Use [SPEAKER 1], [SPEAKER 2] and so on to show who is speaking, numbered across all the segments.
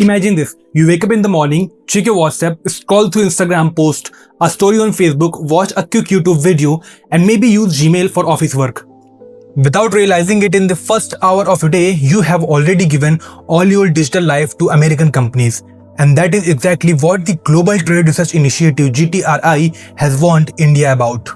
[SPEAKER 1] Imagine this, you wake up in the morning, check your WhatsApp, scroll through Instagram post, a story on Facebook, watch a quick YouTube video, and maybe use Gmail for office work. Without realizing it, in the first hour of your day, you have already given all your digital life to American companies. And that is exactly what the Global Trade Research Initiative GTRI has warned India about.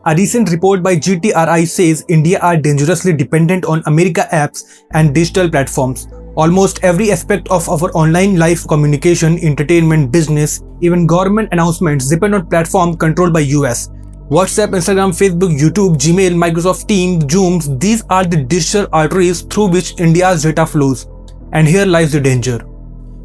[SPEAKER 1] A recent report by GTRI says India are dangerously dependent on America apps and digital platforms. Almost every aspect of our online life, communication, entertainment, business, even government announcements depend on platforms controlled by US. WhatsApp, Instagram, Facebook, YouTube, Gmail, Microsoft Teams, Zooms, these are the digital arteries through which India's data flows. And here lies the danger.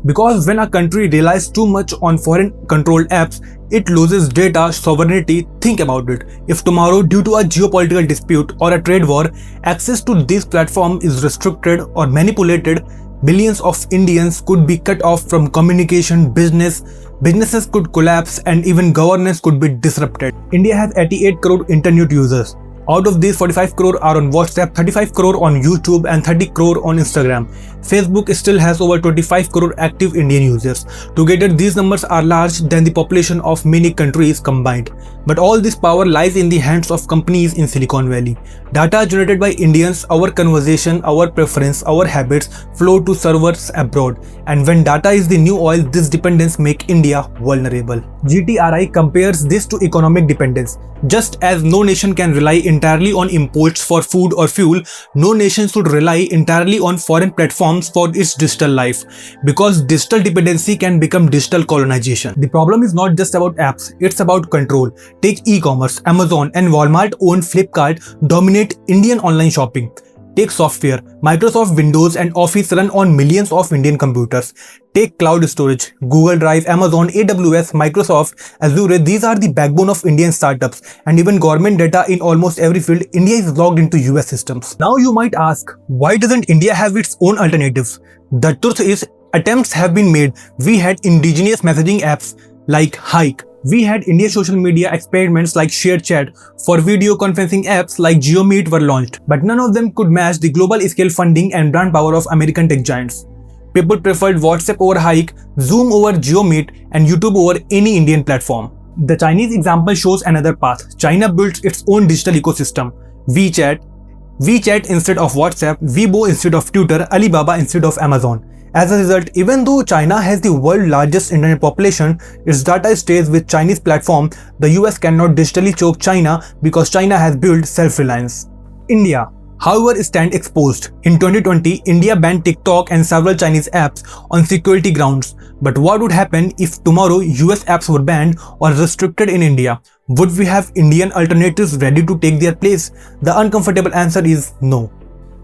[SPEAKER 1] Because when a country relies too much on foreign controlled apps, it loses data sovereignty. Think about it. If tomorrow, due to a geopolitical dispute or a trade war, access to this platform is restricted or manipulated, millions of Indians could be cut off from communication, businesses could collapse, and even governance could be disrupted. India has 88 crore internet users. Out of these, 45 crore are on WhatsApp, 35 crore on YouTube, and 30 crore on Instagram. Facebook still has over 25 crore active Indian users. Together, these numbers are larger than the population of many countries combined. But all this power lies in the hands of companies in Silicon Valley. Data generated by Indians, our conversation, our preference, our habits flow to servers abroad. And when data is the new oil, this dependence makes India vulnerable. GTRI compares this to economic dependence. Just as no nation can rely entirely on imports for food or fuel, no nation should rely entirely on foreign platforms for its digital life, because digital dependency can become digital colonization. The problem is not just about apps, it's about control. Take e-commerce. Amazon and Walmart own Flipkart dominate Indian online shopping. Take software. Microsoft Windows and Office run on millions of Indian computers. Take cloud storage. Google Drive, Amazon, AWS, Microsoft, Azure, these are the backbone of Indian startups, and even government data in almost every field. India is logged into US systems. Now you might ask, why doesn't India have its own alternatives? The truth is, attempts have been made. We had indigenous messaging apps like Hike. We had India social media experiments like ShareChat. For video conferencing apps like GeoMeet were launched, but none of them could match the global scale funding and brand power of American tech giants. People preferred WhatsApp over Hike, Zoom over GeoMeet, and YouTube over any Indian platform. The Chinese example shows another path. China built its own digital ecosystem. WeChat instead of WhatsApp, Weibo instead of Twitter, Alibaba instead of Amazon. As a result, even though China has the world's largest internet population, its data stays with Chinese platform. The US cannot digitally choke China because China has built self-reliance. India, however, stands exposed. In 2020, India banned TikTok and several Chinese apps on security grounds. But what would happen if tomorrow US apps were banned or restricted in India? Would we have Indian alternatives ready to take their place? The uncomfortable answer is no.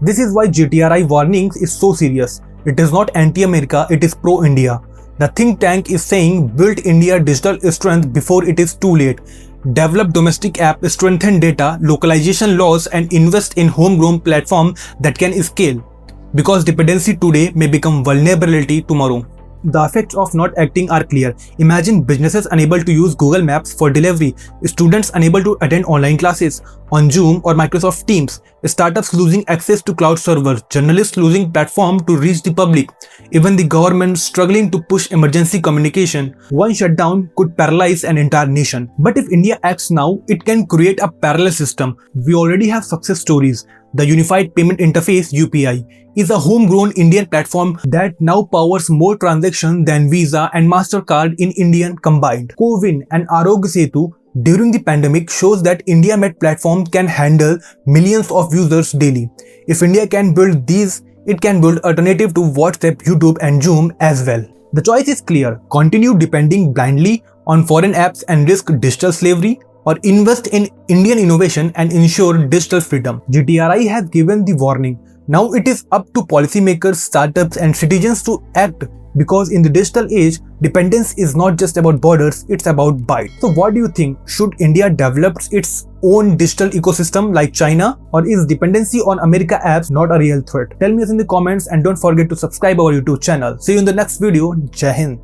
[SPEAKER 1] This is why GTRI warnings is so serious. It is not anti-America, it is pro-India. The think tank is saying build India digital strength before it is too late. Develop domestic app, strengthen data, localization laws, and invest in homegrown platform that can scale. Because dependency today may become vulnerability tomorrow. The effects of not acting are clear. Imagine businesses unable to use Google Maps for delivery, students unable to attend online classes on Zoom or Microsoft Teams, startups losing access to cloud servers, journalists losing platform to reach the public, even the government struggling to push emergency communication. One shutdown could paralyze an entire nation. But if India acts now, it can create a parallel system. We already have success stories. The Unified Payment Interface (UPI) is a homegrown Indian platform that now powers more transactions than Visa and MasterCard in Indian combined. CoWIN and Arogya Setu during the pandemic shows that India-made platform can handle millions of users daily. If India can build these, it can build alternative to WhatsApp, YouTube, and Zoom as well. The choice is clear: continue depending blindly on foreign apps and risk digital slavery, or invest in Indian innovation and ensure digital freedom. GTRI has given the warning. Now it is up to policymakers, startups, and citizens to act, because in the digital age, dependence is not just about borders, it's about bytes. So what do you think? Should India develop its own digital ecosystem like China, or is dependency on America apps not a real threat? Tell me this in the comments, and don't forget to subscribe our YouTube channel. See you in the next video. Jai Hind.